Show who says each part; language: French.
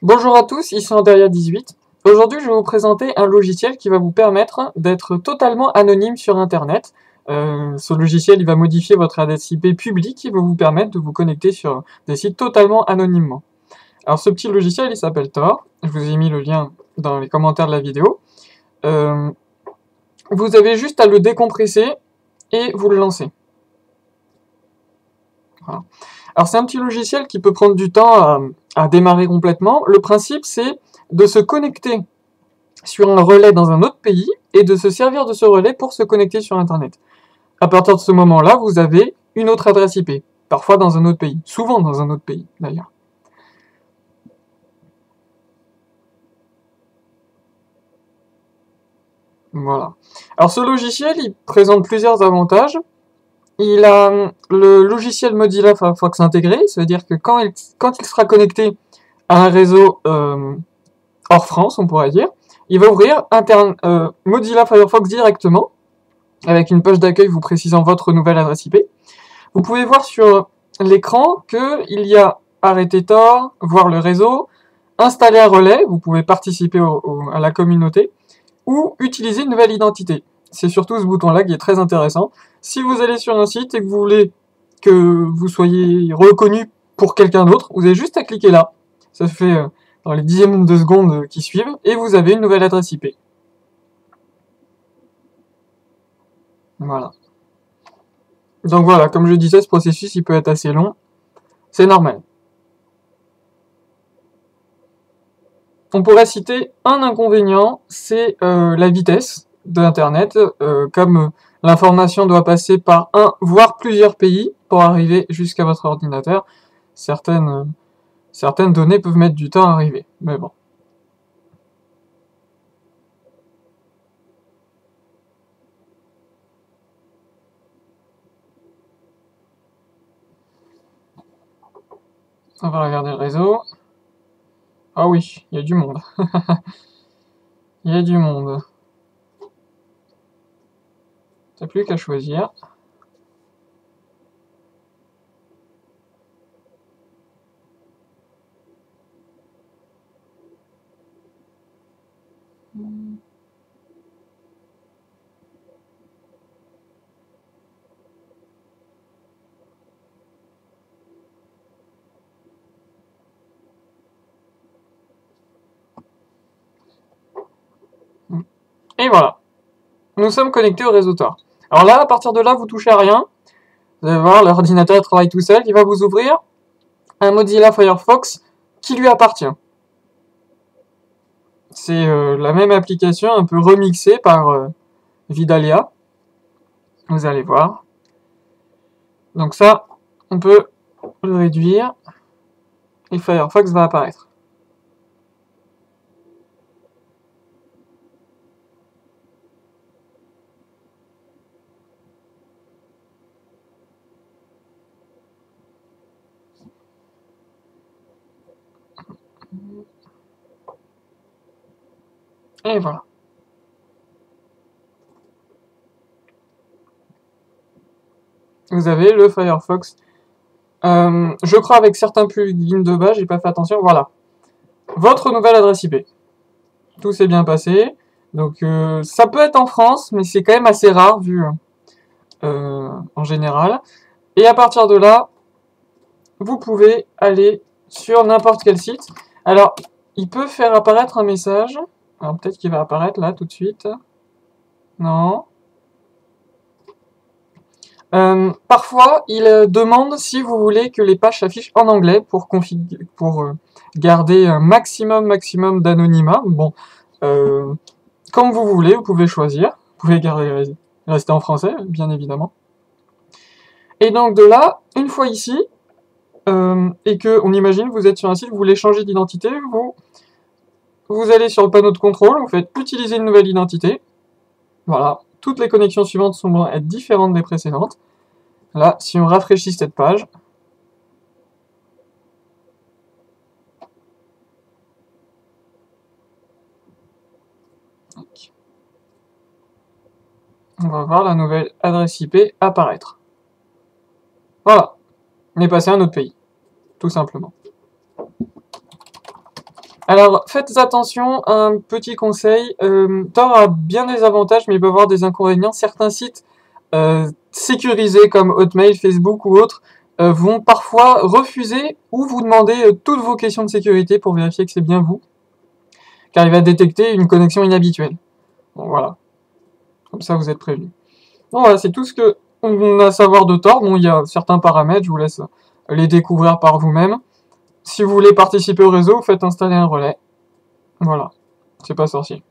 Speaker 1: Bonjour à tous, ici Anderia18. Aujourd'hui, je vais vous présenter un logiciel qui va vous permettre d'être totalement anonyme sur Internet. Ce logiciel, il va modifier votre adresse IP publique et va vous permettre de vous connecter sur des sites totalement anonymement. Alors, ce petit logiciel, il s'appelle Tor. Je vous ai mis le lien dans les commentaires de la vidéo. Vous avez juste à le décompresser et vous le lancez. Voilà. Alors, c'est un petit logiciel qui peut prendre du temps à démarrer complètement. Le principe, c'est de se connecter sur un relais dans un autre pays et de se servir de ce relais pour se connecter sur Internet. À partir de ce moment-là, vous avez une autre adresse IP, parfois dans un autre pays, souvent dans un autre pays d'ailleurs. Voilà. Alors ce logiciel, il présente plusieurs avantages. Il a le logiciel Mozilla Firefox intégré, ça veut dire que quand il sera connecté à un réseau hors France, on pourrait dire, il va ouvrir Mozilla Firefox directement, avec une page d'accueil vous précisant votre nouvelle adresse IP. Vous pouvez voir sur l'écran qu'il y a arrêter Tor, voir le réseau, installer un relais, vous pouvez participer à la communauté, ou utiliser une nouvelle identité. C'est surtout ce bouton-là qui est très intéressant. Si vous allez sur un site et que vous voulez que vous soyez reconnu pour quelqu'un d'autre, vous avez juste à cliquer là. Ça se fait dans les dixièmes de seconde qui suivent, et vous avez une nouvelle adresse IP. Voilà. Donc voilà, comme je disais, ce processus il peut être assez long. C'est normal. On pourrait citer un inconvénient, c'est la vitesse de Internet, comme l'information doit passer par un, voire plusieurs pays pour arriver jusqu'à votre ordinateur. Certaines données peuvent mettre du temps à arriver, mais bon. On va regarder le réseau. Ah oui, il y a du monde. Il y a du monde. T'as plus qu'à choisir. Et voilà. Nous sommes connectés au réseau Tor. Alors là, à partir de là, vous touchez à rien. Vous allez voir, l'ordinateur travaille tout seul. Il va vous ouvrir un Mozilla Firefox qui lui appartient. C'est la même application, un peu remixée par Vidalia. Vous allez voir. Donc ça, on peut le réduire. Et Firefox va apparaître. Et voilà. Vous avez le Firefox. Je crois avec certains plugins de base, j'ai pas fait attention. Voilà. Votre nouvelle adresse IP. Tout s'est bien passé. Donc ça peut être en France, mais c'est quand même assez rare vu en général. Et à partir de là, vous pouvez aller sur n'importe quel site. Alors, il peut faire apparaître un message. Alors peut-être qu'il va apparaître là tout de suite. Non. Parfois, il demande si vous voulez que les pages s'affichent en anglais pour garder un maximum d'anonymat. Bon, comme vous voulez, vous pouvez choisir. Vous pouvez rester en français, bien évidemment. Et donc de là, une fois ici, et que on imagine vous êtes sur un site, vous voulez changer d'identité, vous allez sur le panneau de contrôle, vous faites utiliser une nouvelle identité. Voilà, toutes les connexions suivantes vont être différentes des précédentes. Là, si on rafraîchit cette page, on va voir la nouvelle adresse IP apparaître. Voilà, on est passé à un autre pays, tout simplement. Alors, faites attention, un petit conseil, Tor a bien des avantages, mais il peut avoir des inconvénients. Certains sites sécurisés comme Hotmail, Facebook ou autres vont parfois refuser ou vous demander toutes vos questions de sécurité pour vérifier que c'est bien vous, car il va détecter une connexion inhabituelle. Bon, voilà. Comme ça, vous êtes prévenus. Bon, voilà, c'est tout ce que on a à savoir de Tor. Bon, il y a certains paramètres, je vous laisse les découvrir par vous-même. Si vous voulez participer au réseau, vous faites installer un relais. Voilà, c'est pas sorcier.